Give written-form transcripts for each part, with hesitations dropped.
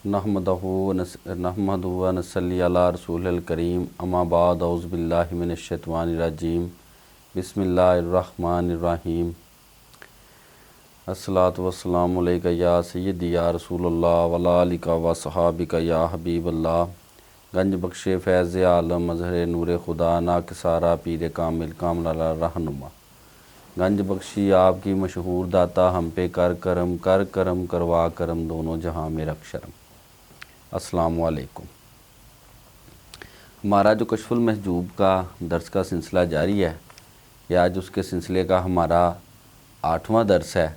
نحمدہ و نصلی علی رسول الکریم اما بعد اعوذ باللہ من الشیطان الرجیم بسم اللہ الرحمن الرحیم الصلاۃ والسلام علیکہ یا سیدی یا رسول اللہ وعلی آلک و صحابک یا حبیب اللہ۔ گنج بخش فیض عالم مظہر نور خدا ناکسارہ پیر کامل کامل علی رہنما، گنج بخشی آپ کی مشہور داتا ہم پہ کر کرم کروا کرم دونوں جہاں میں رکھ شرم۔ السلام علیکم۔ ہمارا جو کشف المحجوب کا درس کا سلسلہ جاری ہے، یہ آج اس کے سلسلے کا ہمارا 8واں درس ہے،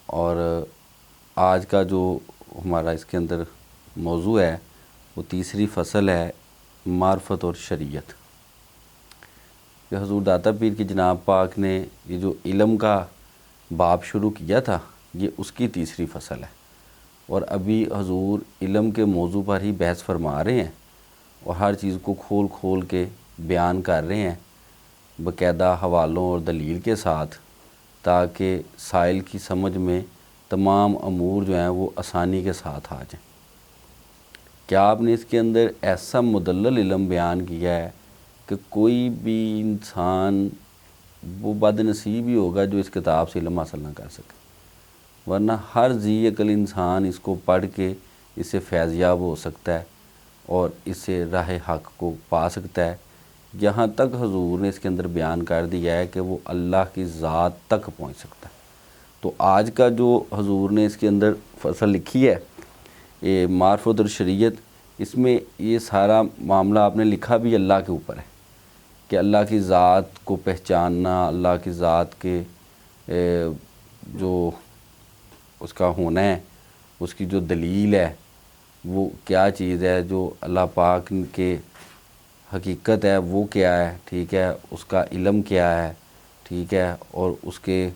اور آج کا جو ہمارا اس کے اندر موضوع ہے وہ تیسری فصل ہے، معرفت اور شریعت۔ کہ حضور داتا پیر کی جناب پاک نے یہ جو علم کا باب شروع کیا تھا، یہ اس کی تیسری فصل ہے، اور ابھی حضور علم کے موضوع پر ہی بحث فرما رہے ہیں اور ہر چیز کو کھول کھول کے بیان کر رہے ہیں باقاعدہ حوالوں اور دلیل کے ساتھ، تاکہ سائل کی سمجھ میں تمام امور جو ہیں وہ آسانی کے ساتھ آ جائیں۔ کیا آپ نے اس کے اندر ایسا مدلل علم بیان کیا ہے کہ کوئی بھی انسان وہ بد نصیب ہی ہوگا جو اس کتاب سے علم حاصل نہ کر سکے، ورنہ ہر ذی عقل انسان اس کو پڑھ کے اس سے فیض یاب ہو سکتا ہے اور اس سے راہ حق کو پا سکتا ہے۔ یہاں تک حضور نے اس کے اندر بیان کر دیا ہے کہ وہ اللہ کی ذات تک پہنچ سکتا ہے۔ تو آج کا جو حضور نے اس کے اندر فصل لکھی ہے، یہ معرفت اور شریعت، اس میں یہ سارا معاملہ آپ نے لکھا بھی اللہ کے اوپر ہے کہ اللہ کی ذات کو پہچاننا، اللہ کی ذات کے جو اس کا ہونا ہے، اس کی جو دلیل ہے وہ کیا چیز ہے، جو اللہ پاک کے حقیقت ہے وہ کیا ہے، ٹھیک ہے، اس کا علم کیا ہے، ٹھیک ہے، اور اس کے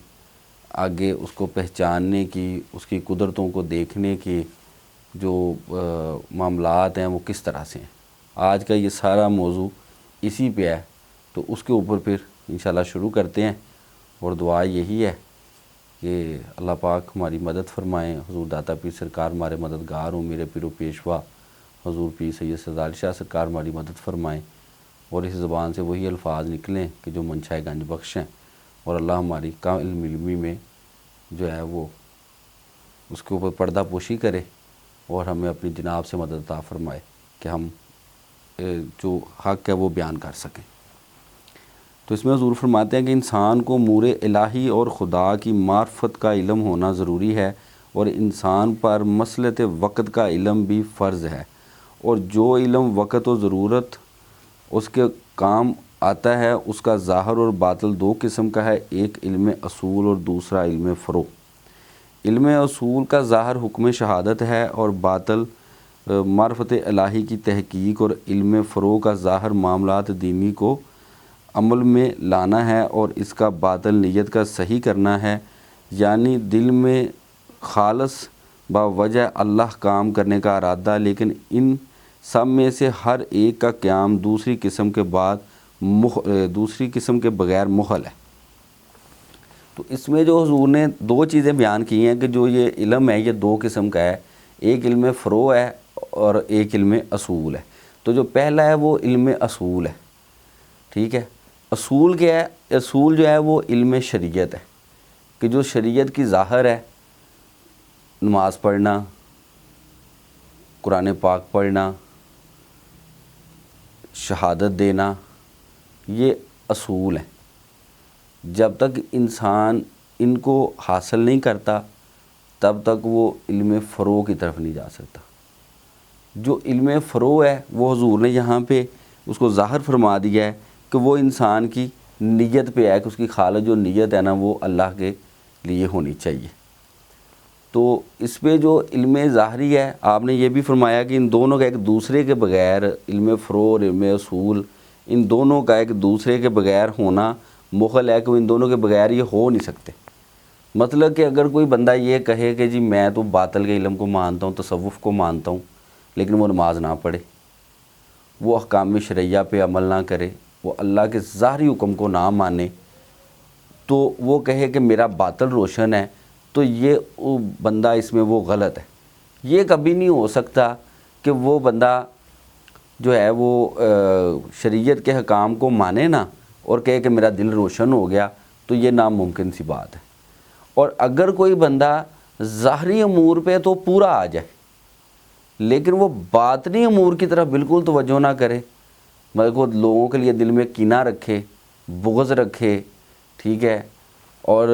آگے اس کو پہچاننے کی، اس کی قدرتوں کو دیکھنے کی جو معاملات ہیں وہ کس طرح سے ہیں۔ آج کا یہ سارا موضوع اسی پہ ہے، تو اس کے اوپر پھر انشاءاللہ شروع کرتے ہیں، اور دعا یہی ہے کہ اللہ پاک ہماری مدد فرمائیں، حضور داتا پیر سرکار ہمارے مددگار ہوں، میرے پیرو پیشوا حضور پیر سید سردار شاہ سرکار ہماری مدد فرمائیں، اور اس زبان سے وہی الفاظ نکلیں کہ جو منشاء گنج بخش ہیں، اور اللہ ہماری کامل علمی میں جو ہے وہ اس کے اوپر پردہ پوشی کرے، اور ہمیں اپنی جناب سے مدد عطا فرمائے کہ ہم جو حق ہے وہ بیان کر سکیں۔ تو اس میں حضور فرماتے ہیں کہ انسان کو امور الہی اور خدا کی معرفت کا علم ہونا ضروری ہے، اور انسان پر مصلحت وقت کا علم بھی فرض ہے، اور جو علم وقت و ضرورت اس کے کام آتا ہے اس کا ظاہر اور باطل دو قسم کا ہے، ایک علم اصول اور دوسرا علم فروع۔ علم اصول کا ظاہر حکم شہادت ہے اور باطل معرفت الہی کی تحقیق، اور علم فروع کا ظاہر معاملات دینی کو عمل میں لانا ہے، اور اس کا باطل نیت کا صحیح کرنا ہے، یعنی دل میں خالص باوجہ اللہ کام کرنے کا ارادہ۔ لیکن ان سب میں سے ہر ایک کا قیام دوسری قسم کے بغیر محال ہے۔ تو اس میں جو حضور نے دو چیزیں بیان کی ہیں کہ جو یہ علم ہے یہ دو قسم کا ہے، ایک علم فروع ہے اور ایک علم اصول ہے۔ تو جو پہلا ہے وہ علم اصول ہے، ٹھیک ہے۔ اصول کیا ہے؟ اصول جو ہے وہ علم شریعت ہے، کہ جو شریعت کی ظاہر ہے، نماز پڑھنا، قرآن پاک پڑھنا، شہادت دینا، یہ اصول ہیں۔ جب تک انسان ان کو حاصل نہیں کرتا تب تک وہ علم فروع کی طرف نہیں جا سکتا۔ جو علم فروع ہے وہ حضور نے یہاں پہ اس کو ظاہر فرما دیا ہے کہ وہ انسان کی نیت پہ ہے، کہ اس کی خالص جو نیت ہے نا وہ اللہ کے لیے ہونی چاہیے۔ تو اس پہ جو علم ظاہری ہے، آپ نے یہ بھی فرمایا کہ ان دونوں کا ایک دوسرے کے بغیر، علم فروع اور علم اصول، ان دونوں کا ایک دوسرے کے بغیر ہونا مخل ہے، کہ ان دونوں کے بغیر یہ ہو نہیں سکتے۔ مطلب کہ اگر کوئی بندہ یہ کہے کہ جی میں تو باطل کے علم کو مانتا ہوں، تصوف کو مانتا ہوں، لیکن وہ نماز نہ پڑھے، وہ احکام شرعیہ پہ عمل نہ کرے، وہ اللہ کے ظاہری حکم کو نہ مانے، تو وہ کہے کہ میرا باطل روشن ہے، تو یہ بندہ اس میں وہ غلط ہے۔ یہ کبھی نہیں ہو سکتا کہ وہ بندہ جو ہے وہ شریعت کے حکام کو مانے نا اور کہے کہ میرا دل روشن ہو گیا، تو یہ ناممکن سی بات ہے۔ اور اگر کوئی بندہ ظاہری امور پہ تو پورا آ جائے لیکن وہ باطنی امور کی طرف بالکل توجہ نہ کرے، مطلب وہ لوگوں کے لیے دل میں کینہ رکھے، بغض رکھے، ٹھیک ہے، اور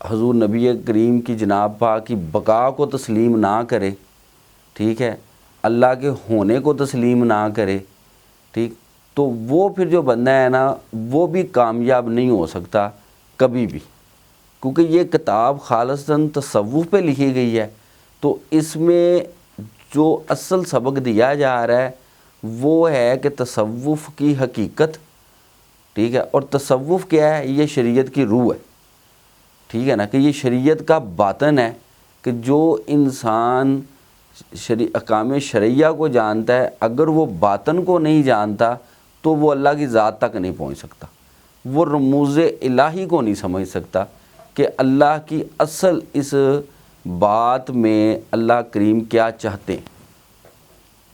حضور نبی کریم کی جناب پاک کی بقا کو تسلیم نہ کرے، ٹھیک ہے، اللہ کے ہونے کو تسلیم نہ کرے، ٹھیک، تو وہ پھر جو بندہ ہے نا وہ بھی کامیاب نہیں ہو سکتا کبھی بھی، کیونکہ یہ کتاب خالصاً تصوف پہ لکھی گئی ہے۔ تو اس میں جو اصل سبق دیا جا رہا ہے وہ ہے کہ تصوف کی حقیقت، ٹھیک ہے، اور تصوف کیا ہے؟ یہ شریعت کی روح ہے، ٹھیک ہے نا، کہ یہ شریعت کا باطن ہے، کہ جو انسان احکام شرعیہ کو جانتا ہے اگر وہ باطن کو نہیں جانتا تو وہ اللہ کی ذات تک نہیں پہنچ سکتا، وہ رموز الہی کو نہیں سمجھ سکتا کہ اللہ کی اصل اس بات میں اللہ کریم کیا چاہتے ہیں،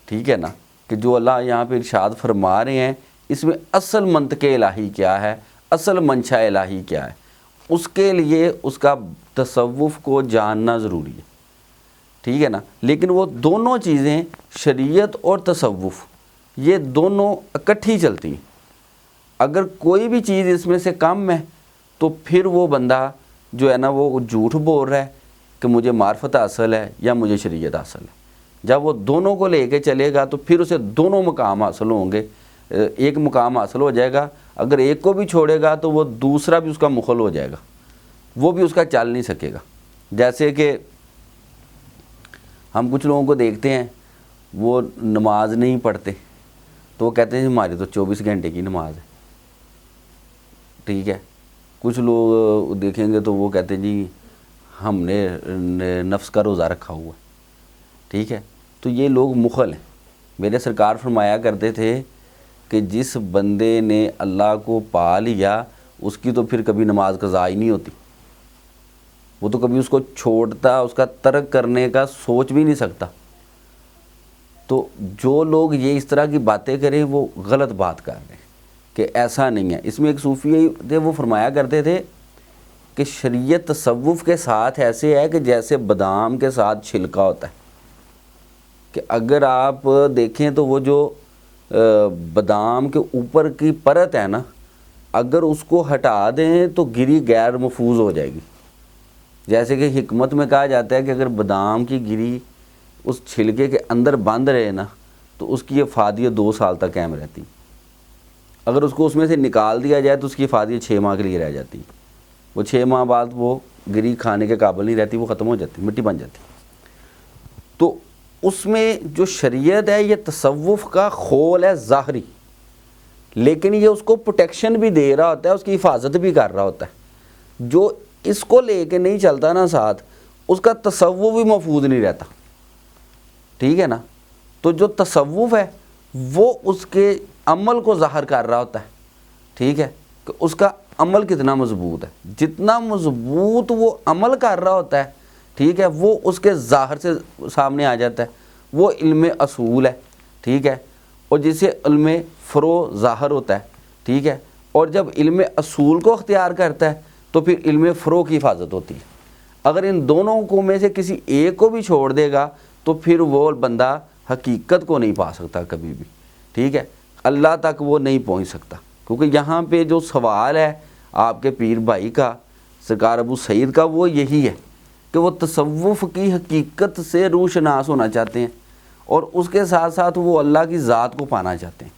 ٹھیک ہے نا، کہ جو اللہ یہاں پہ ارشاد فرما رہے ہیں اس میں اصل منطق الہی کیا ہے، اصل منشا الہی کیا ہے، اس کے لیے اس کا تصوف کو جاننا ضروری ہے، ٹھیک ہے نا۔ لیکن وہ دونوں چیزیں شریعت اور تصوف یہ دونوں اکٹھی چلتی ہیں، اگر کوئی بھی چیز اس میں سے کم ہے تو پھر وہ بندہ جو ہے نا وہ جھوٹ بول رہا ہے کہ مجھے معرفت حاصل ہے یا مجھے شریعت حاصل ہے۔ جب وہ دونوں کو لے کے چلے گا تو پھر اسے دونوں مقام حاصل ہوں گے، ایک مقام حاصل ہو جائے گا، اگر ایک کو بھی چھوڑے گا تو وہ دوسرا بھی اس کا مخل ہو جائے گا، وہ بھی اس کا چل نہیں سکے گا۔ جیسے کہ ہم کچھ لوگوں کو دیکھتے ہیں وہ نماز نہیں پڑھتے تو وہ کہتے ہیں ہماری تو 24 گھنٹے کی نماز ہے، ٹھیک ہے، کچھ لوگ دیکھیں گے تو وہ کہتے ہیں جی ہم نے نفس کا روزہ رکھا ہوا ہے، ٹھیک ہے، تو یہ لوگ مخل ہیں۔ میرے سرکار فرمایا کرتے تھے کہ جس بندے نے اللہ کو پا لیا اس کی تو پھر کبھی نماز قضا ہی نہیں ہوتی، وہ تو کبھی اس کو چھوڑتا، اس کا ترک کرنے کا سوچ بھی نہیں سکتا۔ تو جو لوگ یہ اس طرح کی باتیں کریں وہ غلط بات کر رہے ہیں کہ ایسا نہیں ہے۔ اس میں ایک صوفی تھے وہ فرمایا کرتے تھے کہ شریعت تصوف کے ساتھ ایسے ہے کہ جیسے بادام کے ساتھ چھلکا ہوتا ہے، کہ اگر آپ دیکھیں تو وہ جو بادام کے اوپر کی پرت ہے نا، اگر اس کو ہٹا دیں تو گری غیر محفوظ ہو جائے گی۔ جیسے کہ حکمت میں کہا جاتا ہے کہ اگر بادام کی گری اس چھلکے کے اندر بند رہے نا تو اس کی افادیت 2 سال تک قائم رہتی، اگر اس کو اس میں سے نکال دیا جائے تو اس کی افادیت 6 ماہ کے لیے رہ جاتی، وہ 6 ماہ بعد وہ گری کھانے کے قابل نہیں رہتی، وہ ختم ہو جاتی، مٹی بن جاتی۔ تو اس میں جو شریعت ہے یہ تصوف کا خول ہے ظاہری، لیکن یہ اس کو پروٹیکشن بھی دے رہا ہوتا ہے، اس کی حفاظت بھی کر رہا ہوتا ہے۔ جو اس کو لے کے نہیں چلتا نا ساتھ، اس کا تصوف بھی محفوظ نہیں رہتا، ٹھیک ہے نا۔ تو جو تصوف ہے وہ اس کے عمل کو ظاہر کر رہا ہوتا ہے، ٹھیک ہے، کہ اس کا عمل کتنا مضبوط ہے، جتنا مضبوط وہ عمل کر رہا ہوتا ہے، ٹھیک ہے، وہ اس کے ظاہر سے سامنے آ جاتا ہے، وہ علم اصول ہے، ٹھیک ہے، اور جسے علم فرو ظاہر ہوتا ہے، ٹھیک ہے، اور جب علم اصول کو اختیار کرتا ہے تو پھر علم فرو کی حفاظت ہوتی ہے۔ اگر ان دونوں کو میں سے کسی ایک کو بھی چھوڑ دے گا تو پھر وہ بندہ حقیقت کو نہیں پا سکتا کبھی بھی، ٹھیک ہے، اللہ تک وہ نہیں پہنچ سکتا۔ کیونکہ یہاں پہ جو سوال ہے آپ کے پیر بھائی کا، سرکار ابو سعید کا، وہ یہی ہے کہ وہ تصوف کی حقیقت سے روشناس ہونا چاہتے ہیں اور اس کے ساتھ ساتھ وہ اللہ کی ذات کو پانا چاہتے ہیں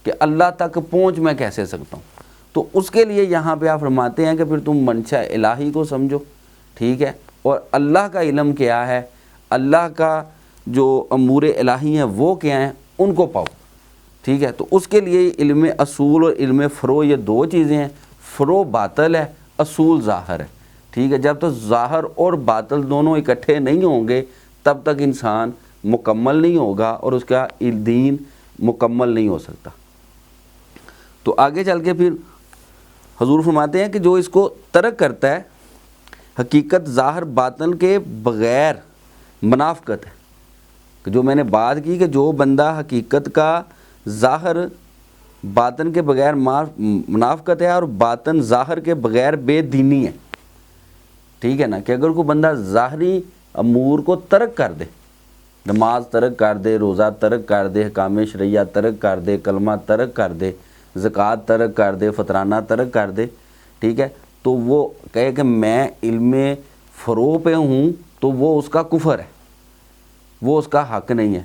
کہ اللہ تک پہنچ میں کیسے سکتا ہوں۔ تو اس کے لیے یہاں پہ آپ فرماتے ہیں کہ پھر تم منشا الہی کو سمجھو، ٹھیک ہے، اور اللہ کا علم کیا ہے، اللہ کا جو امور الہی ہیں وہ کیا ہیں، ان کو پاؤ، ٹھیک ہے۔ تو اس کے لیے علم اصول اور علم فرو یہ 2 چیزیں ہیں، فرو باطل ہے، اصول ظاہر ہے، ٹھیک ہے۔ جب تک ظاہر اور باطل دونوں اکٹھے نہیں ہوں گے تب تک انسان مکمل نہیں ہوگا اور اس کا دین مکمل نہیں ہو سکتا۔ تو آگے چل کے پھر حضور فرماتے ہیں کہ جو اس کو ترک کرتا ہے، حقیقت ظاہر باطن کے بغیر منافقت ہے، جو میں نے بات کی کہ جو بندہ حقیقت کا ظاہر باطن کے بغیر منافقت ہے اور باطن ظاہر کے بغیر بے دینی ہے، ٹھیک ہے نا، کہ اگر کوئی بندہ ظاہری امور کو ترک کر دے، نماز ترک کر دے، روزہ ترک کر دے، احکام شرعیہ ترک کر دے، کلمہ ترک کر دے، زکوٰۃ ترک کر دے، فطرانہ ترک کر دے، ٹھیک ہے، تو وہ کہے کہ میں علم فروغ پہ ہوں، تو وہ اس کا کفر ہے، وہ اس کا حق نہیں ہے۔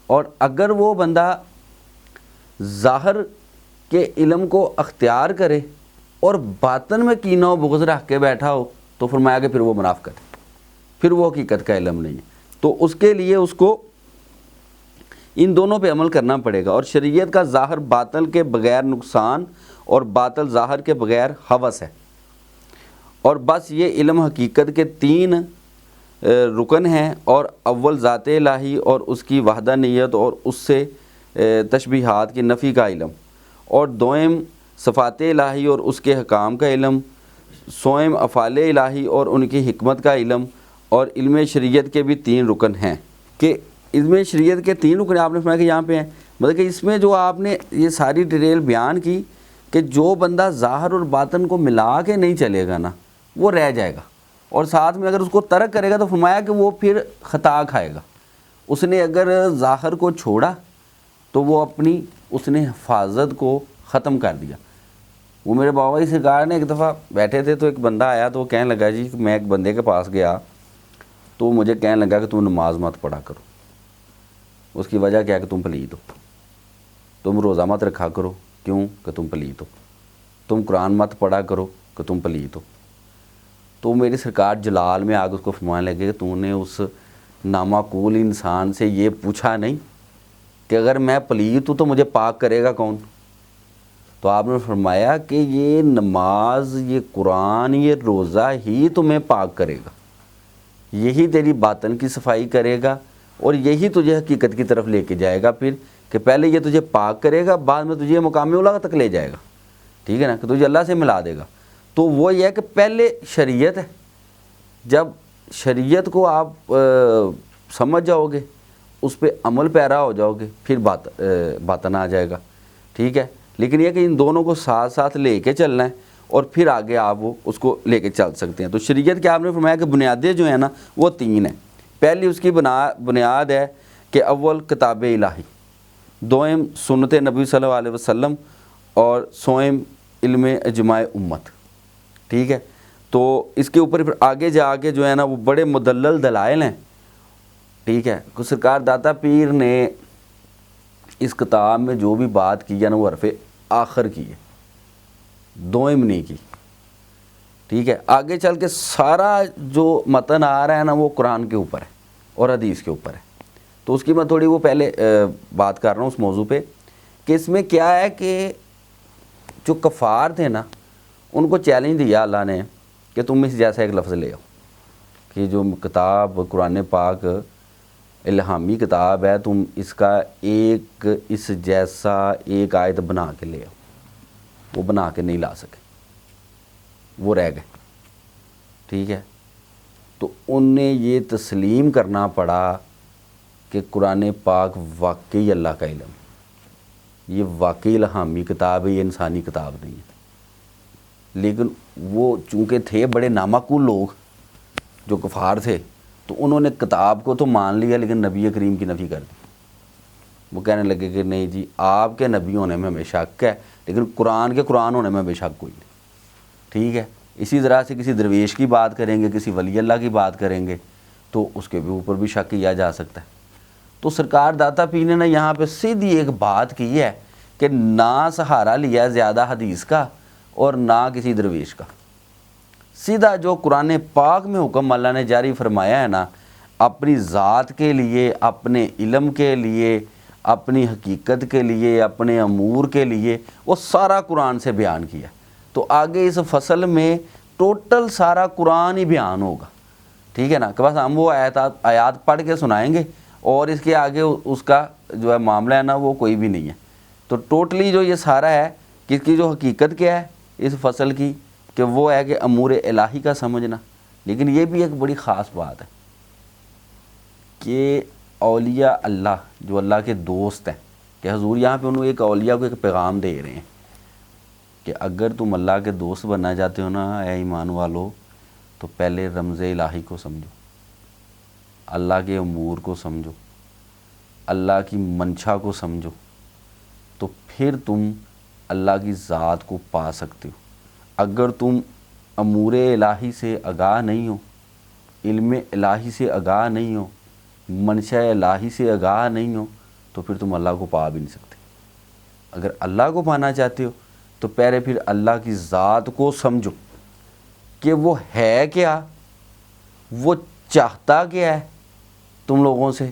اور اگر وہ بندہ ظاہر کے علم کو اختیار کرے اور باطن میں کینہ و بغض رکھ کے بیٹھا ہو، تو فرمایا کہ پھر وہ منافقت ہے، پھر وہ حقیقت کا علم نہیں ہے۔ تو اس کے لیے اس کو ان دونوں پہ عمل کرنا پڑے گا۔ اور شریعت کا ظاہر باطل کے بغیر نقصان اور باطل ظاہر کے بغیر ہوس ہے، اور بس یہ علم حقیقت کے 3 رکن ہیں، اور اول ذات الہی اور اس کی وحدانیت اور اس سے تشبیہات کی نفی کا علم، اور دوئم صفات الہی اور اس کے حکام کا علم، سوئم افعال الہی اور ان کی حکمت کا علم، اور علم شریعت کے بھی 3 رکن ہیں۔ کہ علم شریعت کے 3 رکن آپ نے فرمایا کہ یہاں پہ ہیں، مطلب کہ اس میں جو آپ نے یہ ساری ڈیٹیل بیان کی کہ جو بندہ ظاہر اور باطن کو ملا کے نہیں چلے گا نا، وہ رہ جائے گا، اور ساتھ میں اگر اس کو ترک کرے گا تو فرمایا کہ وہ پھر خطا کھائے گا۔ اس نے اگر ظاہر کو چھوڑا تو وہ اس نے حفاظت کو ختم کر دیا۔ وہ میرے بابا جی سرکار نے ایک دفعہ بیٹھے تھے تو ایک بندہ آیا تو وہ کہنے لگا جی کہ میں ایک بندے کے پاس گیا تو مجھے کہنے لگا کہ تم نماز مت پڑھا کرو، اس کی وجہ کیا کہ تم پلید ہو، تم روزہ مت رکھا کرو، کیوں کہ تم پلید ہو، تم قرآن مت پڑھا کرو کہ تم پلید ہو۔ تو میری سرکار جلال میں آگے اس کو فرمانے لگے کہ تو نے اس نامعقول انسان سے یہ پوچھا نہیں کہ اگر میں پلید ہوں تو مجھے پاک کرے گا کون؟ تو آپ نے فرمایا کہ یہ نماز، یہ قرآن، یہ روزہ ہی تمہیں پاک کرے گا، یہی تیری باطن کی صفائی کرے گا، اور یہی تجھے حقیقت کی طرف لے کے جائے گا پھر، کہ پہلے یہ تجھے پاک کرے گا، بعد میں تجھے مقام اولیٰ تک لے جائے گا، ٹھیک ہے نا، کہ تجھے اللہ سے ملا دے گا۔ تو وہ یہ ہے کہ پہلے شریعت ہے، جب شریعت کو آپ سمجھ جاؤ گے، اس پہ عمل پیرا ہو جاؤ گے، پھر باطن آ جائے گا، ٹھیک ہے۔ لیکن یہ کہ ان دونوں کو ساتھ ساتھ لے کے چلنا ہے، اور پھر آگے آپ وہ اس کو لے کے چل سکتے ہیں۔ تو شریعت کے آپ نے فرمایا کہ بنیادیں جو ہیں نا وہ 3 ہیں۔ پہلی اس کی بنیاد ہے کہ اول کتاب الہی، دوئم سنت نبی صلی اللہ علیہ وسلم، اور سوئم علم اجماع امت، ٹھیک ہے۔ تو اس کے اوپر پھر آگے جا کے جو ہے نا وہ بڑے مدلل دلائل ہیں، ٹھیک ہے۔ سرکار داتا پیر نے اس کتاب میں جو بھی بات کی ہے نا وہ حرف آخر کی ہے، دوئم نہیں کی، ٹھیک ہے۔ آگے چل کے سارا جو متن آ رہا ہے نا وہ قرآن کے اوپر ہے اور حدیث کے اوپر ہے۔ تو اس کی میں تھوڑی وہ پہلے بات کر رہا ہوں اس موضوع پہ کہ اس میں کیا ہے کہ جو کفار تھے نا ان کو چیلنج دیا اللہ نے کہ تم اس جیسا ایک لفظ لے آؤ، کہ جو کتاب قرآن پاک الہامی کتاب ہے، تم اس کا اس جیسا ایک آیت بنا کے لے آؤ۔ وہ بنا کے نہیں لا سکے، وہ رہ گئے، ٹھیک ہے۔ تو انہیں یہ تسلیم کرنا پڑا کہ قرآن پاک واقعی اللہ کا علم، یہ واقعی الہامی کتاب ہے، یہ انسانی کتاب نہیں ہے۔ لیکن وہ چونکہ تھے بڑے نامعقول لوگ جو کفار تھے، تو انہوں نے کتاب کو تو مان لیا لیکن نبی کریم کی نفی کر دی۔ وہ کہنے لگے کہ نہیں جی آپ کے نبی ہونے میں ہمیں شک ہے لیکن قرآن کے قرآن ہونے میں ہمیں شک کوئی نہیں، ٹھیک ہے۔ اسی طرح سے کسی درویش کی بات کریں گے، کسی ولی اللہ کی بات کریں گے تو اس کے اوپر بھی شک کیا جا سکتا ہے۔ تو سرکار داتا پیر نے یہاں پہ سیدھی ایک بات کی ہے کہ نہ سہارا لیا زیادہ حدیث کا اور نہ کسی درویش کا، سیدھا جو قرآن پاک میں حکم اللہ نے جاری فرمایا ہے نا، اپنی ذات کے لیے، اپنے علم کے لیے، اپنی حقیقت کے لیے، اپنے امور کے لیے، وہ سارا قرآن سے بیان کیا۔ تو آگے اس فصل میں ٹوٹل سارا قرآن ہی بیان ہوگا، ٹھیک ہے نا، کہ بس ہم وہ آیات پڑھ کے سنائیں گے اور اس کے آگے اس کا جو ہے معاملہ ہے نا وہ کوئی بھی نہیں ہے۔ تو ٹوٹلی جو یہ سارا ہے کہ اس کی جو حقیقت کیا ہے اس فصل کی، کہ وہ ہے کہ امور الہی کا سمجھنا۔ لیکن یہ بھی ایک بڑی خاص بات ہے کہ اولیاء اللہ جو اللہ کے دوست ہیں، کہ حضور یہاں پہ انہوں ایک اولیاء کو ایک پیغام دے رہے ہیں کہ اگر تم اللہ کے دوست بننا چاہتے ہو نا اے ایمان والو، تو پہلے رمز الہی کو سمجھو، اللہ کے امور کو سمجھو، اللہ کی منشا کو سمجھو، تو پھر تم اللہ کی ذات کو پا سکتے ہو۔ اگر تم امور الہی سے آگاہ نہیں ہو، علم الہی سے آگاہ نہیں ہو، منشا الہی سے آگاہ نہیں ہو، تو پھر تم اللہ کو پا بھی نہیں سکتے۔ اگر اللہ کو پانا چاہتے ہو تو پہلے پھر اللہ کی ذات کو سمجھو کہ وہ ہے کیا، وہ چاہتا کیا ہے تم لوگوں سے،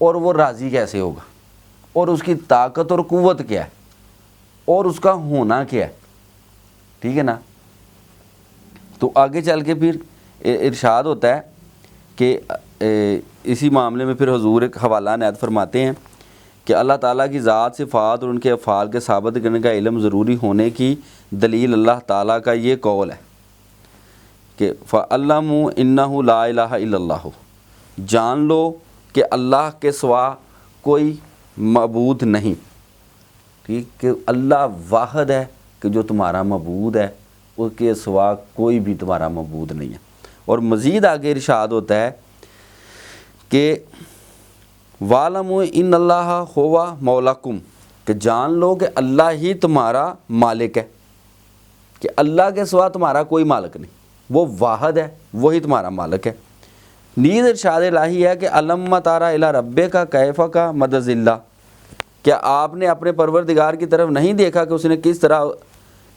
اور وہ راضی کیسے ہوگا، اور اس کی طاقت اور قوت کیا ہے، اور اس کا ہونا کیا ہے، ٹھیک ہے نا۔ تو آگے چل کے پھر ارشاد ہوتا ہے کہ اسی معاملے میں پھر حضور ایک حوالہ عنایت فرماتے ہیں کہ اللہ تعالیٰ کی ذات صفات اور ان کے افعال کے ثابت کرنے کا علم ضروری ہونے کی دلیل اللہ تعالیٰ کا یہ قول ہے کہ فَعَلَّمُوا إِنَّهُ لَا إِلَٰهَ إِلَّا اللَّهُ، جان لو کہ اللہ کے سوا کوئی معبود نہیں، ٹھیک، کہ اللہ واحد ہے کہ جو تمہارا معبود ہے، اس کے سوا کوئی بھی تمہارا معبود نہیں ہے۔ اور مزید آگے ارشاد ہوتا ہے کہ وَعْلَمُوا إِنَّ اللَّهَ هُوَ مَوْلَاكُمْ، کہ جان لو کہ اللہ ہی تمہارا مالک ہے، کہ اللہ کے سوا تمہارا کوئی مالک نہیں، وہ واحد ہے، وہی تمہارا مالک ہے۔ نیز ارشاد الہی ہے کہ علم تارا الی ربک کیف کا مدذ اللہ، کیا آپ نے اپنے پروردگار کی طرف نہیں دیکھا کہ اس نے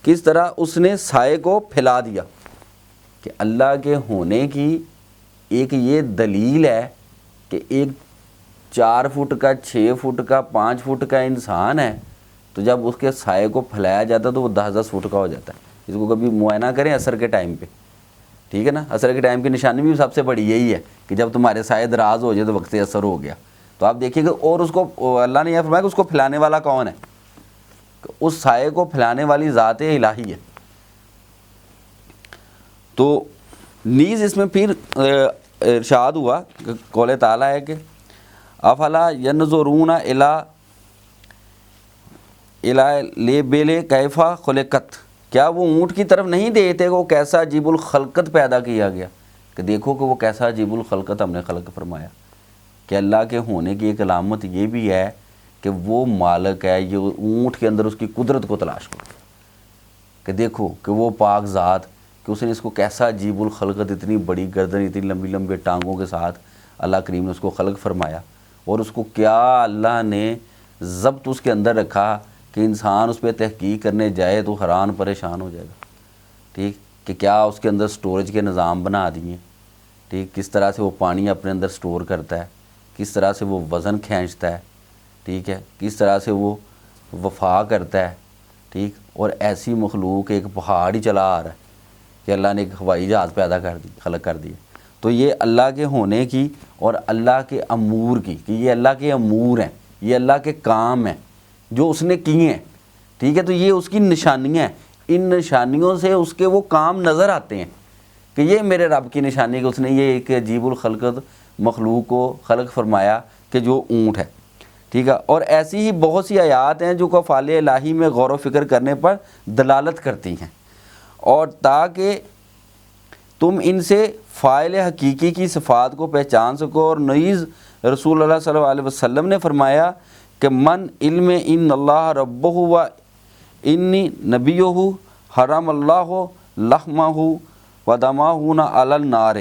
کس طرح اس نے سائے کو پھیلا دیا۔ کہ اللہ کے ہونے کی ایک یہ دلیل ہے کہ ایک 4 فٹ کا، 6 فٹ کا، 5 فٹ کا انسان ہے، تو جب اس کے سائے کو پھیلایا جاتا ہے تو وہ 10-10 فٹ کا ہو جاتا ہے۔ اس کو کبھی معائنہ کریں عصر کے ٹائم پہ، ٹھیک ہے نا، عصر کے ٹائم کی نشانی بھی سب سے بڑی یہی ہے کہ جب تمہارے سائے دراز ہو جائے تو وقت عصر ہو گیا۔ تو آپ دیکھیے کہ اور اس کو اللہ نے یہ فرمایا کہ اس کو پھیلانے والا کون ہے، کہ اس سائے کو پھیلانے والی ذات الہی ہے۔ تو نیز اس میں پھر ارشاد ہوا کہ قول تعالیٰ ہے کہ افلا ینظرون الی الابل کیف خلقت، کیا وہ اونٹ کی طرف نہیں دیکھتے کہ وہ کیسا عجیب الخلقت پیدا کیا گیا، کہ دیکھو کہ وہ کیسا عجیب الخلقت ہم نے خلق فرمایا۔ کہ اللہ کے ہونے کی ایک علامت یہ بھی ہے کہ وہ مالک ہے، یہ اونٹ کے اندر اس کی قدرت کو تلاش کرو، کہ دیکھو کہ وہ پاک ذات، کہ اس نے اس کو کیسا عجیب الخلقت، اتنی بڑی گردن، اتنی لمبی لمبی ٹانگوں کے ساتھ اللہ کریم نے اس کو خلق فرمایا، اور اس کو کیا اللہ نے ضبط اس کے اندر رکھا کہ انسان اس پہ تحقیق کرنے جائے تو حیران پریشان ہو جائے گا، ٹھیک، کہ کیا اس کے اندر سٹوریج کے نظام بنا دیے، ٹھیک، کس طرح سے وہ پانی اپنے اندر سٹور کرتا ہے، کس طرح سے وہ وزن کھینچتا ہے، ٹھیک ہے، کس طرح سے وہ وفا کرتا ہے، ٹھیک، اور ایسی مخلوق ایک پہاڑ ہی چلا آ رہا ہے کہ اللہ نے ایک ہوائی جہاز پیدا کر دی، خلق کر دی۔ تو یہ اللہ کے ہونے کی اور اللہ کے امور کی، کہ یہ اللہ کے امور ہیں، یہ اللہ کے کام ہیں جو اس نے کیے ہیں، ٹھیک ہے، تو یہ اس کی نشانیاں ہیں، ان نشانیوں سے اس کے وہ کام نظر آتے ہیں کہ یہ میرے رب کی نشانی ہے کہ اس نے یہ ایک عجیب الخلقت مخلوق کو خلق فرمایا کہ جو اونٹ ہے، ٹھیک ہے۔ اور ایسی ہی بہت سی آیات ہیں جو افعال الہی میں غور و فکر کرنے پر دلالت کرتی ہیں، اور تاکہ تم ان سے فاعل حقیقی کی صفات کو پہچان سکو۔ اور نیز رسول اللہ صلی اللہ علیہ وسلم نے فرمایا کہ من علم ان اللہ ربہ و انی نبیہ حرم اللہ لحمہ و دمہ علی النار،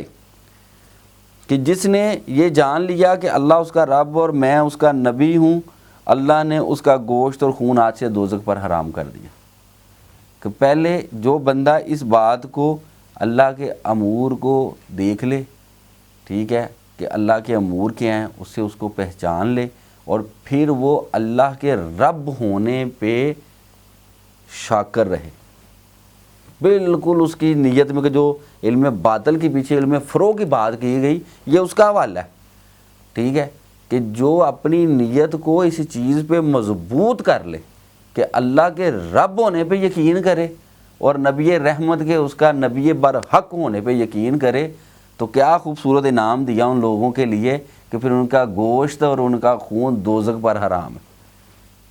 کہ جس نے یہ جان لیا کہ اللہ اس کا رب اور میں اس کا نبی ہوں، اللہ نے اس کا گوشت اور خون آگ سے دوزخ پر حرام کر دیا۔ کہ پہلے جو بندہ اس بات کو، اللہ کے امور کو دیکھ لے، ٹھیک ہے، کہ اللہ کے امور کیا ہیں، اس سے اس کو پہچان لے، اور پھر وہ اللہ کے رب ہونے پہ شاکر رہے، بالکل اس کی نیت میں، کہ جو علم باطل کے پیچھے علم فروغ کی بات کی گئی یہ اس کا حوالہ ہے، ٹھیک ہے، کہ جو اپنی نیت کو اس چیز پہ مضبوط کر لے کہ اللہ کے رب ہونے پہ یقین کرے اور نبی رحمت کے، اس کا نبی برحق ہونے پہ یقین کرے، تو کیا خوبصورت انعام دیا ان لوگوں کے لیے کہ کہ پھر ان کا گوشت اور ان کا خون دوزخ پر حرام ہے،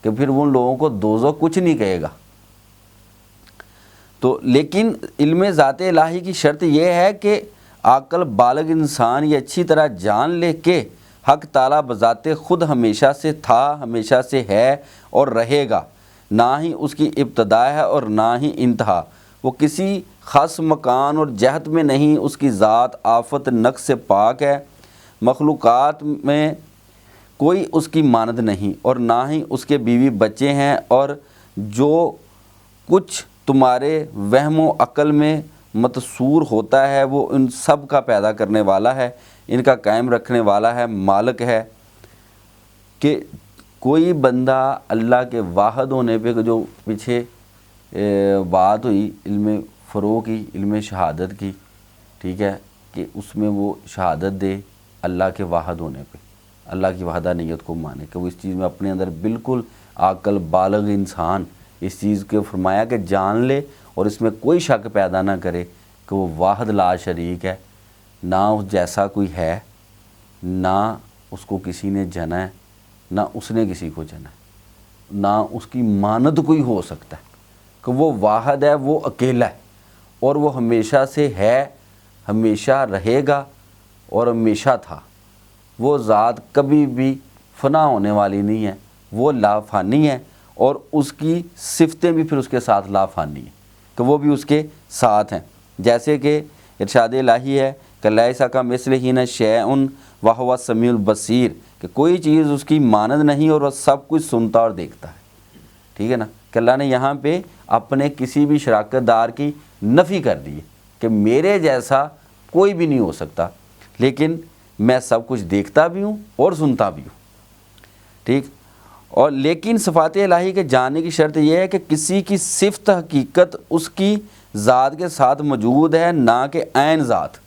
کہ پھر ان لوگوں کو دوزخ کچھ نہیں کہے گا۔ تو لیکن علم ذات الہی کی شرط یہ ہے کہ عاقل بالغ انسان یہ اچھی طرح جان لے کہ حق تعالیٰ بذات خود ہمیشہ سے تھا، ہمیشہ سے ہے اور رہے گا، نہ ہی اس کی ابتدا ہے اور نہ ہی انتہا۔ وہ کسی خاص مکان اور جہت میں نہیں، اس کی ذات آفت نقص سے پاک ہے۔ مخلوقات میں کوئی اس کی مانند نہیں اور نہ ہی اس کے بیوی بچے ہیں، اور جو کچھ تمہارے وہم و عقل میں متصور ہوتا ہے وہ ان سب کا پیدا کرنے والا ہے، ان کا قائم رکھنے والا ہے، مالک ہے۔ کہ کوئی بندہ اللہ کے واحد ہونے پہ جو پیچھے بات ہوئی علم فروغ کی، علم شہادت کی، ٹھیک ہے، کہ اس میں وہ شہادت دے اللہ کے واحد ہونے پہ، اللہ کی وحدانیت کو مانے، کہ وہ اس چیز میں اپنے اندر بالکل عاقل بالغ انسان اس چیز کو فرمایا کہ جان لے اور اس میں کوئی شک پیدا نہ کرے کہ وہ واحد لا شریک ہے، نہ اس جیسا کوئی ہے، نہ اس کو کسی نے جنا ہے، نہ اس نے کسی کو جنا ہے، نہ اس کی مانند کوئی ہو سکتا ہے، کہ وہ واحد ہے، وہ اکیلا ہے، اور وہ ہمیشہ سے ہے، ہمیشہ رہے گا اور ہمیشہ تھا۔ وہ ذات کبھی بھی فنا ہونے والی نہیں ہے، وہ لا فانی ہے، اور اس کی صفتیں بھی پھر اس کے ساتھ لا فانی ہیں، کہ وہ بھی اس کے ساتھ ہیں۔ جیسے کہ ارشاد الہی ہے کہ لیس کمثلہ شیء وہو السمیع البصیر، کہ کوئی چیز اس کی مانند نہیں اور وہ سب کچھ سنتا اور دیکھتا ہے، ٹھیک ہے نا، کہ اللہ نے یہاں پہ اپنے کسی بھی شراکت دار کی نفی کر دی ہے کہ میرے جیسا کوئی بھی نہیں ہو سکتا، لیکن میں سب کچھ دیکھتا بھی ہوں اور سنتا بھی ہوں، ٹھیک۔ اور لیکن صفات الہی کے جاننے کی شرط یہ ہے کہ کسی کی صفت حقیقت اس کی ذات کے ساتھ موجود ہے، نہ کہ عین ذات،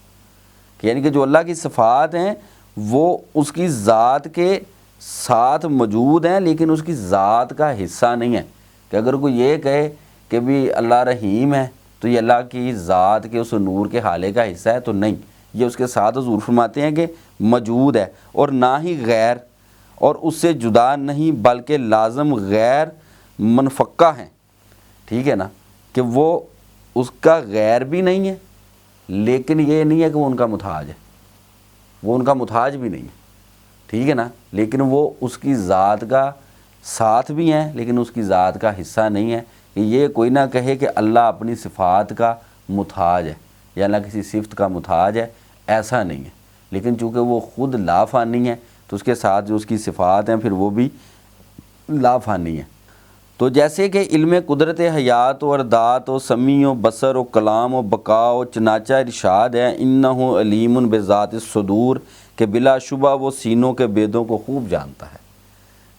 یعنی کہ جو اللہ کی صفات ہیں وہ اس کی ذات کے ساتھ موجود ہیں لیکن اس کی ذات کا حصہ نہیں ہے۔ کہ اگر کوئی یہ کہے کہ بھی اللہ رحیم ہے تو یہ اللہ کی ذات کے اس نور کے حالے کا حصہ ہے، تو نہیں، یہ اس کے ساتھ حضور فرماتے ہیں کہ موجود ہے، اور نہ ہی غیر، اور اس سے جدا نہیں بلکہ لازم غیر منفکہ ہیں، ٹھیک ہے نا، کہ وہ اس کا غیر بھی نہیں ہے لیکن یہ نہیں ہے کہ وہ ان کا محتاج ہے، وہ ان کا محتاج بھی نہیں ہے، ٹھیک ہے نا، لیکن وہ اس کی ذات کا ساتھ بھی ہیں لیکن اس کی ذات کا حصہ نہیں ہے۔ کہ یہ کوئی نہ کہے کہ اللہ اپنی صفات کا محتاج ہے یا اللہ کسی صفت کا محتاج ہے، ایسا نہیں ہے، لیکن چونکہ وہ خود لا فانی ہے تو اس کے ساتھ جو اس کی صفات ہیں پھر وہ بھی لا فانی ہیں۔ تو جیسے کہ علم قدرت حیات و اردات و سمیع و بصر و کلام و بقا و چنانچہ ارشاد ہے انہ علیم بذات الصدور، کہ بلا شبہ وہ سینوں کے بیدوں کو خوب جانتا ہے،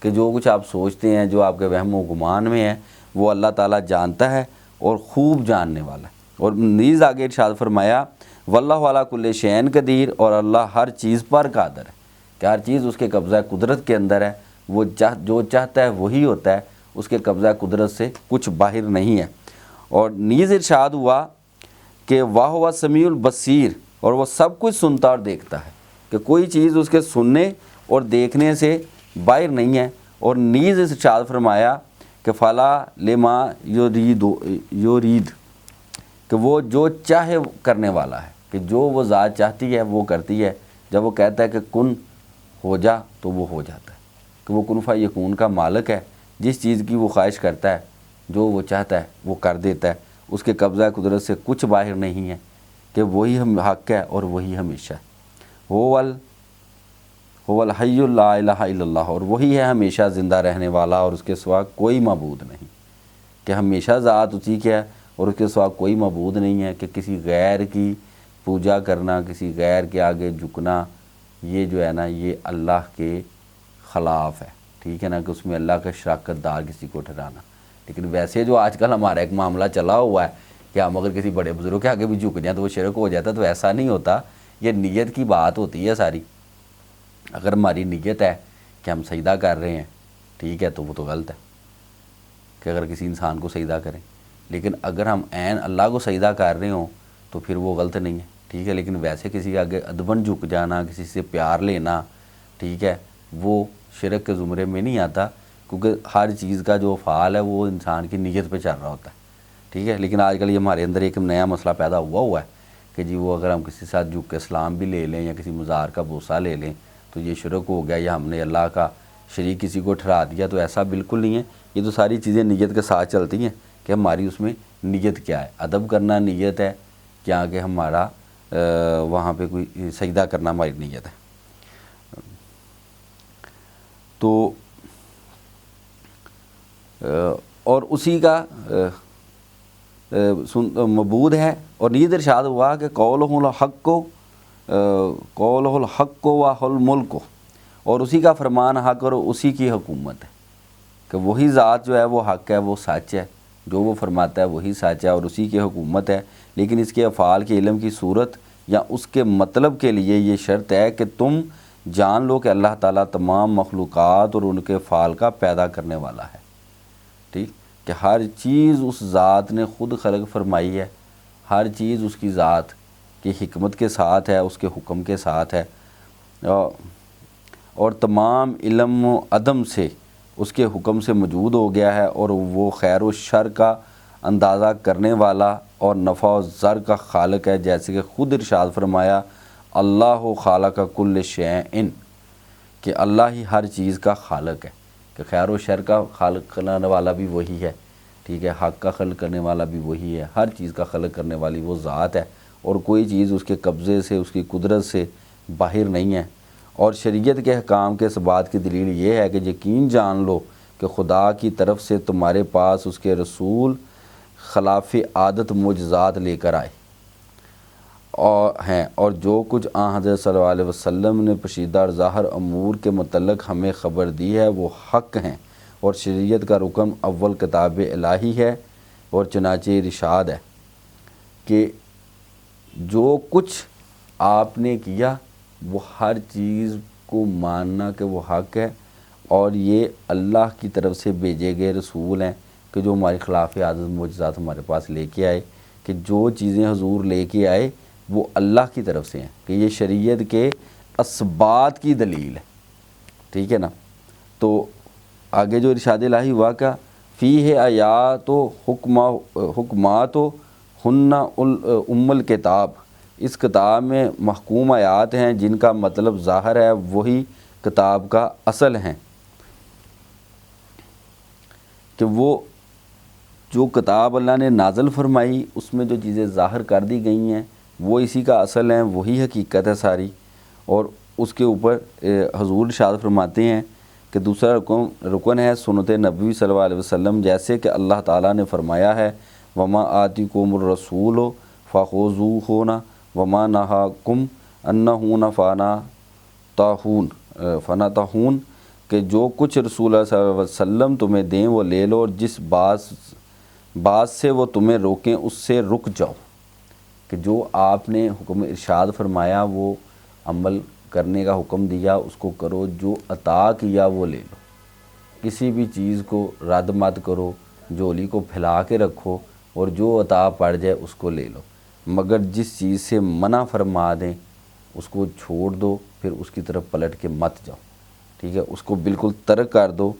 کہ جو کچھ آپ سوچتے ہیں، جو آپ کے وہم و گمان میں ہے، وہ اللہ تعالیٰ جانتا ہے اور خوب جاننے والا ہے۔ اور نیز آگے ارشاد فرمایا واللہ علی کل شیء قدیر، اور اللہ ہر چیز پر قادر ہے، کہ ہر چیز اس کے قبضہ قدرت کے اندر ہے، وہ جو چاہتا ہے وہی ہوتا ہے، اس کے قبضہ قدرت سے کچھ باہر نہیں ہے۔ اور نیز ارشاد ہوا کہ وَهُوَ السَّمِيعُ الْبَصِيرُ، اور وہ سب کچھ سنتا اور دیکھتا ہے، کہ کوئی چیز اس کے سننے اور دیکھنے سے باہر نہیں ہے۔ اور نیز ارشاد فرمایا کہ فَلَا لِمَا يُرِيدُ، کہ وہ جو چاہے کرنے والا ہے، کہ جو وہ ذات چاہتی ہے وہ کرتی ہے، جب وہ کہتا ہے کہ کن ہو جا تو وہ ہو جاتا ہے، کہ وہ کن فیکون کا مالک ہے، جس چیز کی وہ خواہش کرتا ہے، جو وہ چاہتا ہے وہ کر دیتا ہے، اس کے قبضہ قدرت سے کچھ باہر نہیں ہے، کہ وہی حق ہے اور وہی ہمیشہ ہے۔ هو الحی لا الہ الا اللہ، اور وہی ہے ہمیشہ زندہ رہنے والا اور اس کے سوا کوئی معبود نہیں، کہ ہمیشہ ذات اسی کی ہے اور اس کے سوا کوئی معبود نہیں ہے، کہ کسی غیر کی پوجا کرنا، کسی غیر کے آگے جھکنا، یہ جو ہے نا یہ اللہ کے خلاف ہے، ٹھیک ہے نا، کہ اس میں اللہ کا شراکت دار کسی کو ٹھہرانا۔ لیکن ویسے جو آج کل ہمارا ایک معاملہ چلا ہوا ہے کہ ہم اگر کسی بڑے بزرگ کے آگے بھی جھک جائیں تو وہ شرک ہو جاتا ہے، تو ایسا نہیں ہوتا، یہ نیت کی بات ہوتی ہے ساری۔ اگر ہماری نیت ہے کہ ہم سجدہ کر رہے ہیں، ٹھیک ہے، تو وہ تو غلط ہے کہ اگر کسی انسان کو سجدہ کریں، لیکن اگر ہم عین اللہ کو سجدہ کر رہے ہوں تو پھر وہ غلط نہیں ہے، ٹھیک ہے۔ لیکن ویسے کسی کے آگے ادباً جھک جانا، کسی سے پیار لینا، ٹھیک ہے، وہ شرک کے زمرے میں نہیں آتا، کیونکہ ہر چیز کا جو فعال ہے وہ انسان کی نیت پہ چل رہا ہوتا ہے، ٹھیک ہے۔ لیکن آج کل یہ ہمارے اندر ایک نیا مسئلہ پیدا ہوا ہے کہ جی وہ اگر ہم کسی ساتھ جھک کے سلام بھی لے لیں یا کسی مزار کا بوسہ لے لیں تو یہ شرک ہو گیا، یا ہم نے اللہ کا شریک کسی کو ٹھہرا دیا، تو ایسا بالکل نہیں ہے۔ یہ تو ساری چیزیں نیت کے ساتھ چلتی ہیں کہ ہماری اس میں نیت کیا ہے، ادب کرنا نیت ہے کیا کہ ہمارا وہاں پہ کوئی سجدہ کرنا ہماری نیت ہے۔ تو اور اسی کا مبود ہے، اور نیت ارشاد ہوا کہ قولہ الحق و الملک، اور اسی کا فرمان حق اور اسی کی حکومت ہے، کہ وہی ذات جو ہے وہ حق ہے، وہ سچ ہے، جو وہ فرماتا ہے وہی سچ ہے اور اسی کی حکومت ہے۔ لیکن اس کے افعال کے علم کی صورت یا اس کے مطلب کے لیے یہ شرط ہے کہ تم جان لو کہ اللہ تعالیٰ تمام مخلوقات اور ان کے افعال کا پیدا کرنے والا ہے، ٹھیک، کہ ہر چیز اس ذات نے خود خلق فرمائی ہے، ہر چیز اس کی ذات کی حکمت کے ساتھ ہے، اس کے حکم کے ساتھ ہے، اور تمام علم و عدم سے اس کے حکم سے موجود ہو گیا ہے، اور وہ خیر و شر کا اندازہ کرنے والا اور نفع و ضر کا خالق ہے، جیسے کہ خود ارشاد فرمایا اللہ خالق کل شیء، کہ اللہ ہی ہر چیز کا خالق ہے، کہ خیر و شر کا خالق کرنے والا بھی وہی ہے، ٹھیک ہے، حق کا خلق کرنے والا بھی وہی ہے، ہر چیز کا خلق کرنے والی وہ ذات ہے، اور کوئی چیز اس کے قبضے سے، اس کی قدرت سے باہر نہیں ہے۔ اور شریعت کے احکام کے ثبات کی دلیل یہ ہے کہ یقین جان لو کہ خدا کی طرف سے تمہارے پاس اس کے رسول خلاف عادت معجزات لے کر آئے اور جو کچھ حضرت صلی اللہ علیہ وسلم نے پوشیدہ اور ظاہر امور کے متعلق ہمیں خبر دی ہے وہ حق ہیں، اور شریعت کا رکن اول کتاب الہی ہے، اور چنانچہ ارشاد ہے کہ جو کچھ آپ نے کیا وہ ہر چیز کو ماننا کہ وہ حق ہے، اور یہ اللہ کی طرف سے بھیجے گئے رسول ہیں کہ جو ہماری خلاف عادت معجزات ہمارے پاس لے کے آئے، کہ جو چیزیں حضور لے کے آئے وہ اللہ کی طرف سے ہیں، کہ یہ شریعت کے اسبات کی دلیل ہے، ٹھیک ہے نا۔ تو آگے جو ارشاد الہی ہوا کہ فیہ آیات و حکمات و ہن ام الکتاب، اس کتاب میں محکوم آیات ہیں جن کا مطلب ظاہر ہے وہی کتاب کا اصل ہیں، کہ وہ جو کتاب اللہ نے نازل فرمائی اس میں جو چیزیں ظاہر کر دی گئی ہیں وہ اسی کا اصل ہیں، وہی حقیقت ہے ساری۔ اور اس کے اوپر حضور ارشاد فرماتے ہیں کہ دوسرا رکن ہے سنت نبوی صلی اللہ علیہ وسلم، جیسے کہ اللہ تعالیٰ نے فرمایا ہے وما آتیکم الرسول فخذوہ وما نہاکم عنہ فنتہون، کہ جو کچھ رسول اللہ صلی اللہ علیہ وسلم تمہیں دیں وہ لے لو، اور جس بات سے وہ تمہیں روکیں اس سے رک جاؤ، کہ جو آپ نے حکم ارشاد فرمایا وہ عمل کرنے کا حکم دیا اس کو کرو، جو عطا کیا وہ لے لو، کسی بھی چیز کو رد مت کرو، جھولی کو پھیلا کے رکھو، اور جو عطا پڑ جائے اس کو لے لو، مگر جس چیز سے منع فرما دیں اس کو چھوڑ دو، پھر اس کی طرف پلٹ کے مت جاؤ، ٹھیک ہے، اس کو بالکل ترک کر دو،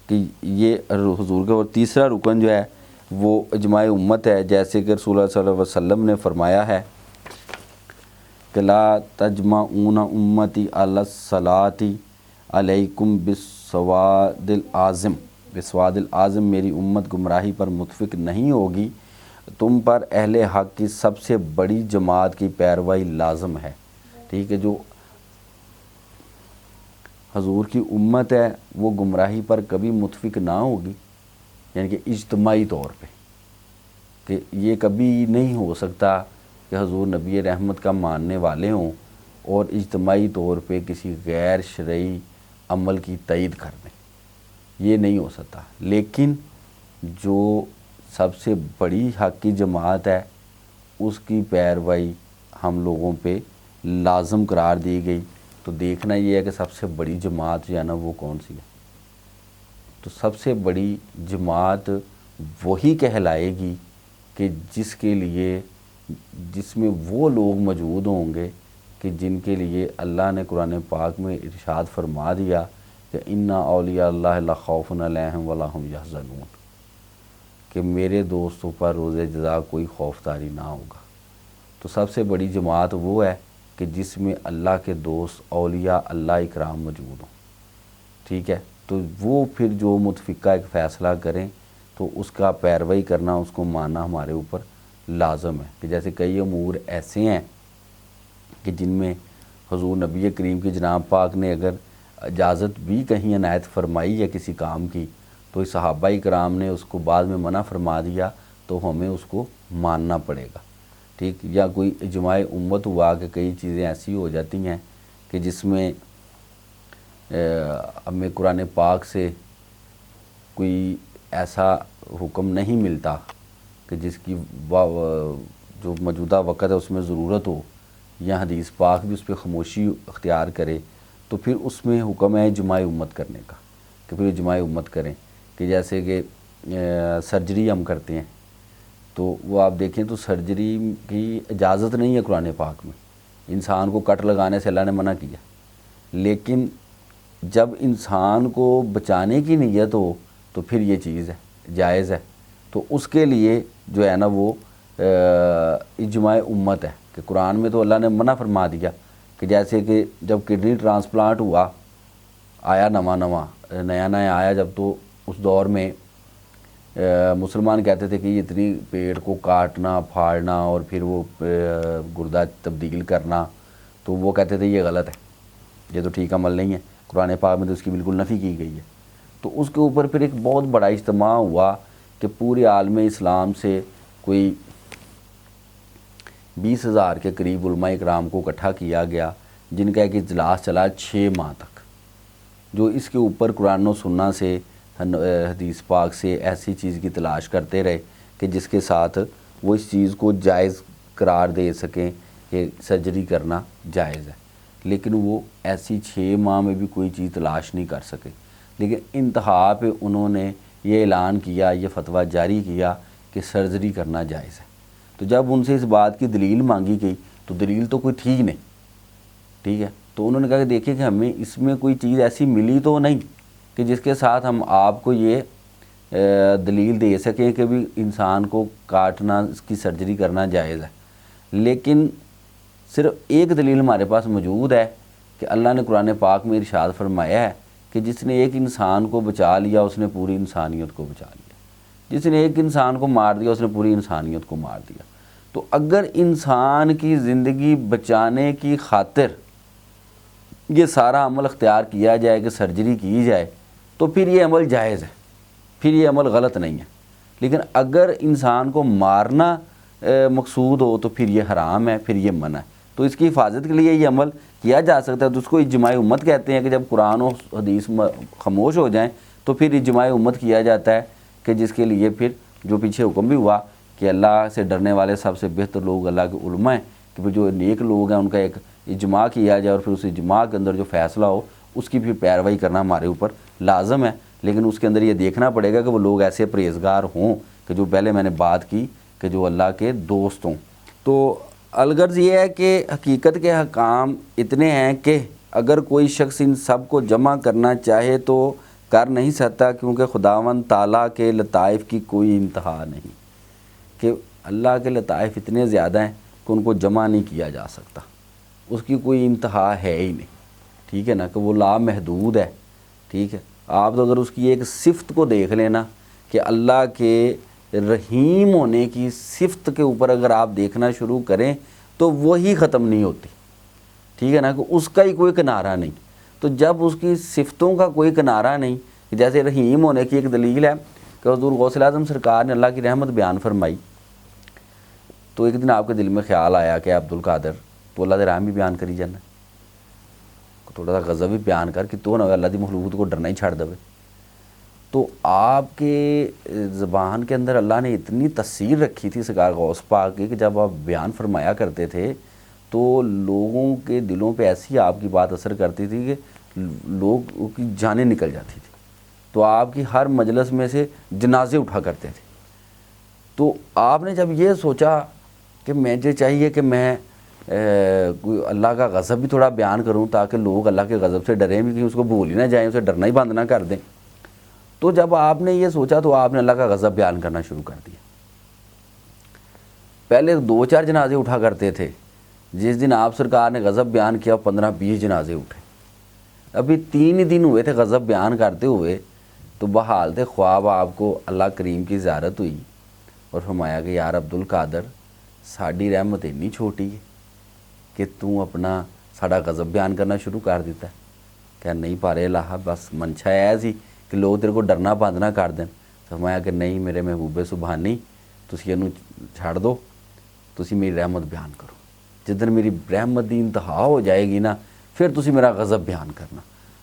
کہ یہ حضور کا۔ اور تیسرا رکن جو ہے وہ اجماع امت ہے، جیسے کہ رسول اللہ صلی اللہ علیہ وسلم نے فرمایا ہے کہ لا تجمعون امتی علی الصلاۃ علیکم بالسواد العظم، میری امت گمراہی پر متفق نہیں ہوگی، تم پر اہل حق کی سب سے بڑی جماعت کی پیروی لازم ہے، ٹھیک ہے۔ جو حضور کی امت ہے وہ گمراہی پر کبھی متفق نہ ہوگی، یعنی کہ اجتماعی طور پہ، کہ یہ کبھی نہیں ہو سکتا کہ حضور نبی رحمت کا ماننے والے ہوں اور اجتماعی طور پہ کسی غیر شرعی عمل کی تائید کر دیں، یہ نہیں ہو سکتا۔ لیکن جو سب سے بڑی حق کی جماعت ہے اس کی پیروی ہم لوگوں پہ لازم قرار دی گئی، تو دیکھنا یہ ہے کہ سب سے بڑی جماعت جو ہے نا وہ کون سی ہے۔ تو سب سے بڑی جماعت وہی کہلائے گی کہ جس کے لیے جس میں وہ لوگ موجود ہوں گے کہ جن کے لیے اللہ نے قرآن پاک میں ارشاد فرما دیا کہ انا اولیاء اللہ لا خوف علیہم ولا ہم یحزنون، کہ میرے دوستوں پر روز جزا کوئی خوف طاری نہ ہوگا۔ تو سب سے بڑی جماعت وہ ہے کہ جس میں اللہ کے دوست اولیاء اللہ اکرام موجود ہوں، ٹھیک ہے۔ تو وہ پھر جو متفقہ ایک فیصلہ کریں تو اس کا پیروی کرنا، اس کو ماننا ہمارے اوپر لازم ہے۔ کہ جیسے کئی امور ایسے ہیں کہ جن میں حضور نبی کریم کی جناب پاک نے اگر اجازت بھی کہیں عنایت فرمائی ہے کسی کام کی، تو صحابہ کرام نے اس کو بعد میں منع فرما دیا تو ہمیں اس کو ماننا پڑے گا، ٹھیک۔ یا کوئی اجماع امت ہوا کہ کئی چیزیں ایسی ہو جاتی ہیں کہ جس میں ہمیں قرآن پاک سے کوئی ایسا حکم نہیں ملتا کہ جس کی جو موجودہ وقت ہے اس میں ضرورت ہو، یا حدیث پاک بھی اس پہ خاموشی اختیار کرے، تو پھر اس میں حکم ہے اجماع امت کرنے کا، کہ پھر اجماع امت کریں۔ کہ جیسے کہ سرجری ہم کرتے ہیں تو وہ آپ دیکھیں تو سرجری کی اجازت نہیں ہے قرآن پاک میں، انسان کو کٹ لگانے سے اللہ نے منع کیا، لیکن جب انسان کو بچانے کی نیت ہو تو پھر یہ چیز ہے، جائز ہے۔ تو اس کے لیے جو ہے نا وہ اجماع امت ہے، کہ قرآن میں تو اللہ نے منع فرما دیا کہ جیسے کہ جب کڈنی ٹرانسپلانٹ ہوا، آیا نیا آیا جب، تو اس دور میں مسلمان کہتے تھے کہ یہ اتنی پیٹ کو کاٹنا پھاڑنا اور پھر وہ گردہ تبدیل کرنا، تو وہ کہتے تھے یہ غلط ہے، یہ تو ٹھیک عمل نہیں ہے، قرآن پاک میں تو اس کی بالکل نفی کی گئی ہے۔ تو اس کے اوپر پھر ایک بہت بڑا اجتماع ہوا کہ پورے عالم اسلام سے کوئی 20,000 کے قریب علماء اکرام کو اکٹھا کیا گیا، جن کا ایک اجلاس چلا 6 ماہ تک، جو اس کے اوپر قرآن و سنہ سے حدیث پاک سے ایسی چیز کی تلاش کرتے رہے کہ جس کے ساتھ وہ اس چیز کو جائز قرار دے سکیں کہ سرجری کرنا جائز ہے، لیکن وہ ایسی 6 ماہ میں بھی کوئی چیز تلاش نہیں کر سکے۔ لیکن انتہا پہ انہوں نے یہ اعلان کیا، یہ فتویٰ جاری کیا کہ سرجری کرنا جائز ہے۔ تو جب ان سے اس بات کی دلیل مانگی گئی تو دلیل تو کوئی ٹھیک نہیں، ٹھیک ہے۔ تو انہوں نے کہا کہ دیکھیں کہ ہمیں اس میں کوئی چیز ایسی ملی تو نہیں کہ جس کے ساتھ ہم آپ کو یہ دلیل دے سکیں کہ بھی انسان کو کاٹنا، اس کی سرجری کرنا جائز ہے، لیکن صرف ایک دلیل ہمارے پاس موجود ہے کہ اللہ نے قرآن پاک میں ارشاد فرمایا ہے کہ جس نے ایک انسان کو بچا لیا اس نے پوری انسانیت کو بچا لیا، جس نے ایک انسان کو مار دیا اس نے پوری انسانیت کو مار دیا۔ تو اگر انسان کی زندگی بچانے کی خاطر یہ سارا عمل اختیار کیا جائے کہ سرجری کی جائے تو پھر یہ عمل جائز ہے، پھر یہ عمل غلط نہیں ہے۔ لیکن اگر انسان کو مارنا مقصود ہو تو پھر یہ حرام ہے، پھر یہ منع ہے۔ تو اس کی حفاظت کے لیے یہ عمل کیا جا سکتا ہے، تو اس کو اجماع امت کہتے ہیں کہ جب قرآن و حدیث خاموش ہو جائیں تو پھر اجماع امت کیا جاتا ہے، کہ جس کے لیے پھر جو پیچھے حکم بھی ہوا کہ اللہ سے ڈرنے والے سب سے بہتر لوگ اللہ کے علماء ہیں، کہ پھر جو نیک لوگ ہیں ان کا ایک اجماع کیا جائے اور پھر اس اجماع کے اندر جو فیصلہ ہو اس کی پھر پیروی کرنا ہمارے اوپر لازم ہے۔ لیکن اس کے اندر یہ دیکھنا پڑے گا کہ وہ لوگ ایسے پرہیزگار ہوں کہ جو پہلے میں نے بات کی کہ جو اللہ کے دوست ہوں۔ تو الغرض یہ ہے کہ حقیقت کے حکام اتنے ہیں کہ اگر کوئی شخص ان سب کو جمع کرنا چاہے تو کر نہیں سکتا، کیونکہ خداوند تعالیٰ کے لطائف کی کوئی انتہا نہیں، کہ اللہ کے لطائف اتنے زیادہ ہیں کہ ان کو جمع نہیں کیا جا سکتا، اس کی کوئی انتہا ہے ہی نہیں، ٹھیک ہے نا، کہ وہ لامحدود ہے، ٹھیک ہے۔ آپ تو اگر اس کی ایک صفت کو دیکھ لینا کہ اللہ کے رحیم ہونے کی صفت کے اوپر اگر آپ دیکھنا شروع کریں تو وہی ختم نہیں ہوتی، ٹھیک ہے نا، کہ اس کا ہی کوئی کنارہ نہیں۔ تو جب اس کی صفتوں کا کوئی کنارہ نہیں، جیسے رحیم ہونے کی ایک دلیل ہے کہ حضور غوث اعظم سرکار نے اللہ کی رحمت بیان فرمائی، تو ایک دن آپ کے دل میں خیال آیا کہ عبد القادر تو اللہ دے رحم بھی بیان کری جانا، تھوڑا سا غضب بھی بیان کر کہ تو نہ اللہ دی مخلوق کو ڈرنا ہی چھاڑ دے۔ تو آپ کے زبان کے اندر اللہ نے اتنی تاثیر رکھی تھی سرکار غوث پاک کی کہ جب آپ بیان فرمایا کرتے تھے تو لوگوں کے دلوں پہ ایسی آپ کی بات اثر کرتی تھی کہ لوگ کی جانیں نکل جاتی تھی، تو آپ کی ہر مجلس میں سے جنازے اٹھا کرتے تھے۔ تو آپ نے جب یہ سوچا کہ مجھے چاہیے کہ میں کوئی اللہ کا غضب بھی تھوڑا بیان کروں تاکہ لوگ اللہ کے غضب سے ڈریں بھی، کہ اس کو بھول ہی نہ جائیں، اسے ڈرنا ہی بند نہ کر دیں۔ تو جب آپ نے یہ سوچا تو آپ نے اللہ کا غضب بیان کرنا شروع کر دیا۔ پہلے 2-4 جنازے اٹھا کرتے تھے، جس دن آپ سرکار نے غضب بیان کیا 15-20 جنازے اٹھے۔ ابھی 3 ہی دن ہوئے تھے غضب بیان کرتے ہوئے، تو بحالت خواب آپ کو اللہ کریم کی زیارت ہوئی اور فرمایا کہ یار عبد القادر، ساڑی رحمت اتنی چھوٹی ہے کہ تو اپنا ساڑا غضب بیان کرنا شروع کر دیتا ہے۔ کہ نہیں پارے اللہ، بس منشا ہے سی کہ لوگ تیرے کو ڈرنا بند نہ کر دیں۔ فرمایا کہ نہیں میرے محبوب سبحانی، تسی اینوں چھڑ دو، تسی میری رحمت بیان کرو۔ جدن میری رحمت دی انتہا ہو جائے گی نا، پھر تسی میرا غضب بیان کرنا۔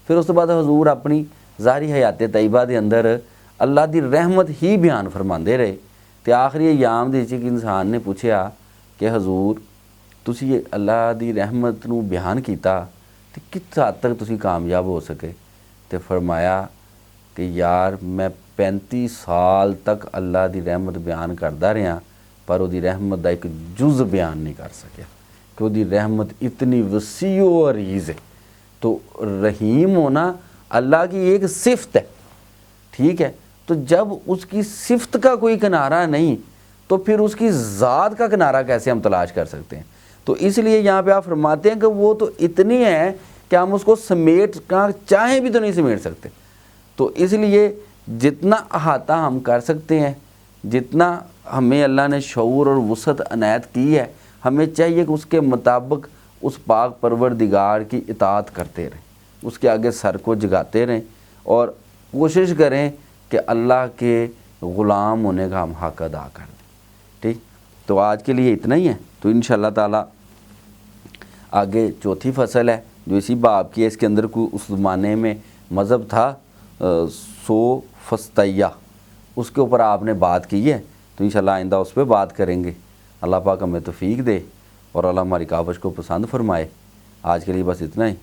پھر اس کے بعد حضور اپنی ظاہری حیات طیبہ دے اندر اللہ دی رحمت ہی بیان فرماندے رہے۔ تے آخری ایام دے وچ ایک انسان نے پوچھا کہ حضور تسی یہ اللہ دی رحمت نو بیان کیتا تے کس حد تک تسی کامیاب ہو سکے؟ تے فرمایا کہ یار میں 35 سال تک اللہ دی رحمت بیان کردا رہا، پر وہ دی رحمت دا ایک جز بیان نہیں کر سکیا، کہ وہ دی رحمت اتنی وسیع و عریض ہے۔ تو رحیم ہونا اللہ کی ایک صفت ہے، ٹھیک ہے؟ تو جب اس کی صفت کا کوئی کنارہ نہیں تو پھر اس کی ذات کا کنارہ کیسے ہم تلاش کر سکتے ہیں؟ تو اس لیے یہاں پہ آپ فرماتے ہیں کہ وہ تو اتنی ہے کہ ہم اس کو سمیٹ کر چاہیں بھی تو نہیں سمیٹ سکتے۔ تو اس لیے جتنا احاطہ ہم کر سکتے ہیں، جتنا ہمیں اللہ نے شعور اور وسعت عنایت کی ہے، ہمیں چاہیے کہ اس کے مطابق اس پاک پروردگار کی اطاعت کرتے رہیں، اس کے آگے سر کو جھکاتے رہیں اور کوشش کریں کہ اللہ کے غلام ہونے کا ہم حق ادا کر دیں۔ ٹھیک، تو آج کے لیے اتنا ہی ہے۔ تو انشاءاللہ تعالی آگے چوتھی فصل ہے جو اسی باب کی ہے، اس کے اندر کوئی اس زمانے میں مذہب تھا سوفسطیہ، اس کے اوپر آپ نے بات کی ہے، تو انشاءاللہ آئندہ اس پہ بات کریں گے۔ اللہ پاک ہمیں توفیق دے اور اللہ ہماری کاوش کو پسند فرمائے۔ آج کے لیے بس اتنا ہی۔